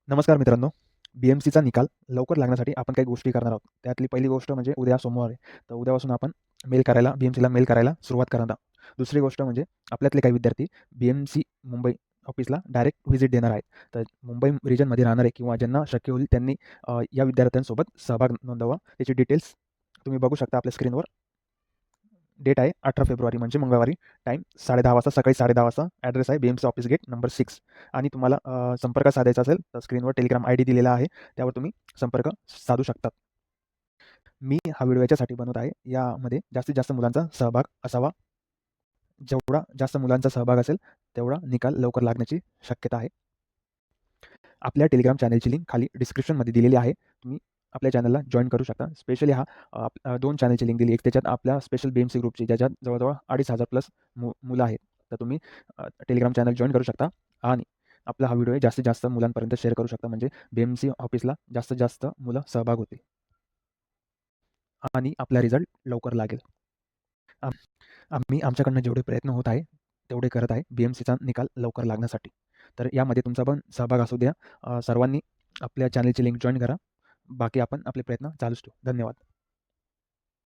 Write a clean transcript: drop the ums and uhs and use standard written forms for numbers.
नमस्कार मित्रांनो. बी-एम-सीचा निकाल लवकर लागण्यासाठी आपण काही गोष्टी करणार आहोत. त्यातली पहिली गोष्ट म्हणजे उद्या सोमवार आहे. तर उद्यापासून आपण बी-एम-सीला मेल करायला सुरुवात करणार आहोत. दुसरी गोष्ट म्हणजे आपल्यातले काही विद्यार्थी बी-एम-सी मुंबई ऑफिसला डायरेक्ट व्हिजिट देणार आहेत. तर मुंबई रिजनमध्ये राहणारे किंवा ज्यांना शक्य होईल त्यांनी या विद्यार्थ्यांसोबत सहभाग नोंदवावा. त्याची डिटेल्स तुम्ही बघू शकता आपल्या स्क्रीनवर. डेट आहे 18 फेब्रुवारी म्हणजे मंगळवारी. टाईम 10:30 वाजता, सकाळी 10:30 वाजता. ॲड्रेस आहे बी-एम-सी ऑफिस गेट नंबर 6 आणि तुम्हाला संपर्क साधायचा असेल तर स्क्रीनवर टेलिग्राम आयडी दिलेला आहे. त्यावर तुम्ही संपर्क साधू शकता. मी हा व्हिडिओ याच्यासाठी बनवत आहे, यामध्ये जास्तीत जास्त मुलांचा सहभाग असावा. जेवढा जास्त मुलांचा सहभाग असेल, तेवढा निकाल लवकर लागण्याची शक्यता आहे. आपल्या टेलिग्राम चॅनलची लिंक खाली डिस्क्रिप्शनमध्ये दिलेली आहे. तुम्ही आपल्या चॅनलला जॉइन करू शकता. स्पेशली 2 चॅनलची लिंक दिली. एक त्याच्यात आपल्या स्पेशल बी-एम-सी ग्रुपची, ज्याच्यात जवळ-जवळ 2,500 प्लस मुलं आहेत. तर तुम्ही टेलिग्राम चॅनल जॉइन करू शकता आणि आपला हा व्हिडिओ जास्तीत जास्त मुलांपर्यंत शेअर करू शकता. म्हणजे बी-एम-सी ऑफिसला जास्तीत जास्त मुलं सहभाग होतील आणि आपला रिझल्ट लवकर लागेल. आम आम्ही आमच्याकडनं जेवढे प्रयत्न होत आहे, तेवढे करत आहे बी-एम-सीचा निकाल लवकर लागण्यासाठी. तर यामध्ये तुमचा पण सहभाग असू द्या. सर्वांनी आपल्या चॅनलची लिंक जॉइन करा. बाकी आपण आपले प्रयत्न चालूच ठेवू. धन्यवाद.